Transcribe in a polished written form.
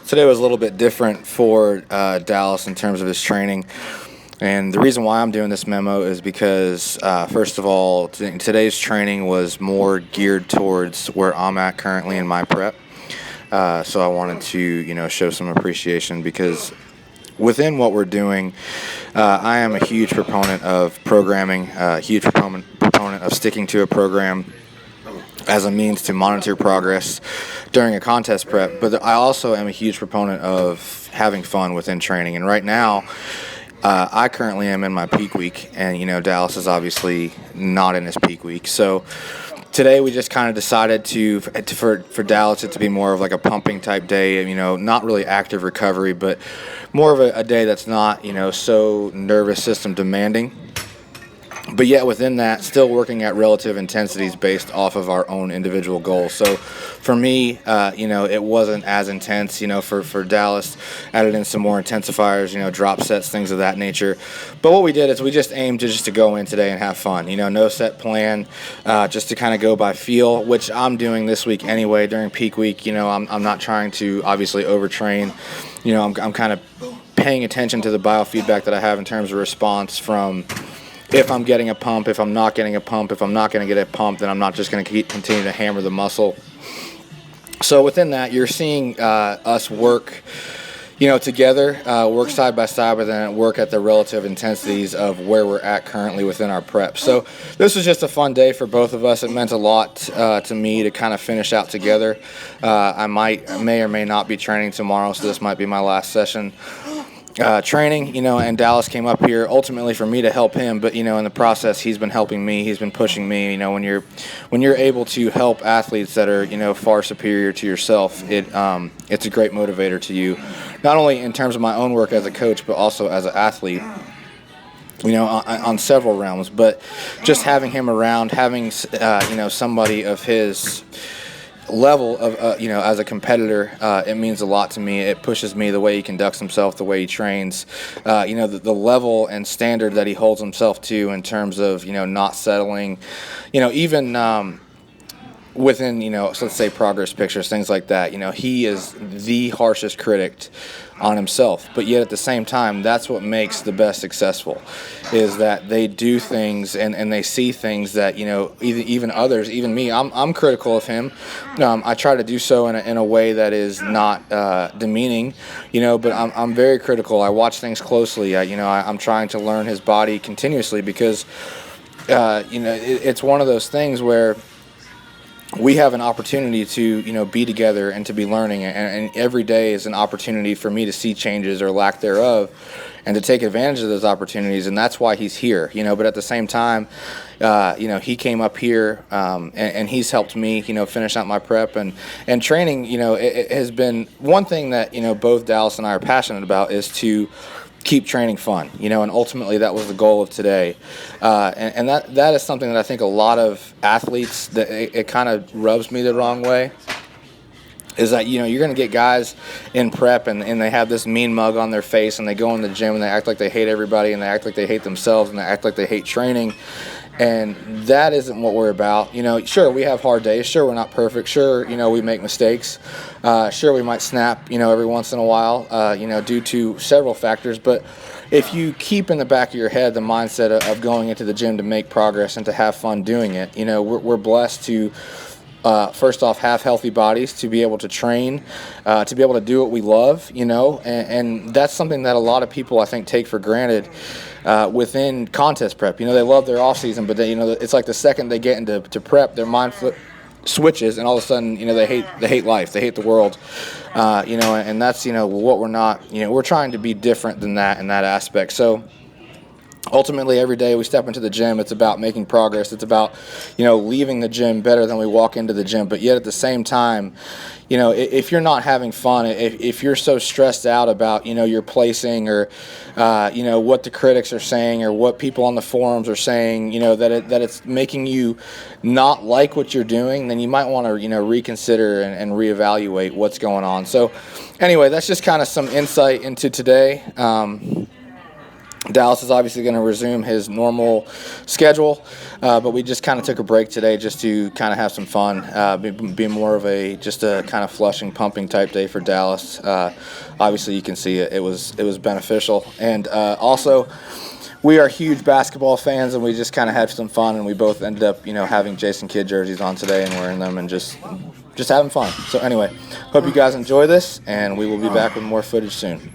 Today was a little bit different for Dallas in terms of his training. And the reason why I'm doing this memo is because, first of all, today's training was more geared towards where I'm at currently in my prep. So I wanted to, show some appreciation because within what we're doing, I am a huge proponent of programming, a huge proponent of sticking to a program as a means to monitor progress during a contest prep. But I also am a huge proponent of having fun within training. And right now, I currently am in my peak week, and Dallas is obviously not in his peak week. So today we just kind of decided for Dallas it to be more of like a pumping type day. Not really active recovery, but more of a day that's not so nervous system demanding. But yet within that, still working at relative intensities based off of our own individual goals. So for me, it wasn't as intense. For Dallas, added in some more intensifiers, drop sets, things of that nature. But what we did is we just aimed to go in today and have fun. No set plan, just to kind of go by feel, which I'm doing this week anyway during peak week. I'm not trying to obviously overtrain. I'm kind of paying attention to the biofeedback that I have in terms of response from if I'm getting a pump, if I'm not getting a pump, if I'm not going to get a pump, then I'm not just going to continue to hammer the muscle. So within that, you're seeing us work, together, work side by side, but then work at the relative intensities of where we're at currently within our prep. So this was just a fun day for both of us. It meant a lot to me to kind of finish out together. I may or may not be training tomorrow, so this might be my last session. Training, and Dallas came up here ultimately for me to help him, but in the process he's been helping me, he's been pushing me. When you're able to help athletes that are far superior to yourself, it's a great motivator to you, not only in terms of my own work as a coach, but also as an athlete. On several realms, but just having him around, having somebody of his level of as a competitor, it means a lot to me. It pushes me the way he conducts himself, the way he trains, the level and standard that he holds himself to in terms of not settling, even within so let's say progress pictures, things like that. He is the harshest critic on himself, but yet at the same time, that's what makes the best successful, is that they do things and they see things that even others, even me, I'm critical of him. I try to do so in a way that is not demeaning, but I'm very critical. I watch things closely. I'm trying to learn his body continuously because it's one of those things where we have an opportunity to be together and to be learning, and every day is an opportunity for me to see changes or lack thereof and to take advantage of those opportunities, and that's why he's here. But at the same time, he came up here and he's helped me finish out my prep and training. It has been one thing that both Dallas and I are passionate about, is to keep training fun, and ultimately that was the goal of today. And that is something that I think a lot of athletes, that it kind of rubs me the wrong way, is that, you're going to get guys in prep and they have this mean mug on their face and they go in the gym and they act like they hate everybody and they act like they hate themselves and they act like they hate training. And that isn't what we're about. Sure, we have hard days. Sure, we're not perfect. Sure, we make mistakes. Sure, we might snap, every once in a while, due to several factors. But if you keep in the back of your head the mindset of going into the gym to make progress and to have fun doing it, we're blessed to, first off, have healthy bodies, to be able to train, to be able to do what we love, and that's something that a lot of people, I think, take for granted within contest prep. They love their off season, but it's like the second they get into prep, their mind switches, and all of a sudden, they hate life, they hate the world, and that's what we're not. We're trying to be different than that in that aspect. So ultimately, every day we step into the gym, it's about making progress. It's about, leaving the gym better than we walk into the gym. But yet at the same time, if you're not having fun, if you're so stressed out about, your placing or, what the critics are saying or what people on the forums are saying, that it's making you not like what you're doing, then you might want to, reconsider and reevaluate what's going on. So anyway, that's just kind of some insight into today. Dallas is obviously going to resume his normal schedule, but we just kind of took a break today just to kind of have some fun, be more of just a kind of flushing, pumping type day for Dallas. Obviously, you can see it was beneficial, and also we are huge basketball fans, and we just kind of had some fun, and we both ended up having Jason Kidd jerseys on today and wearing them and just having fun. So anyway, hope you guys enjoy this, and we will be back with more footage soon.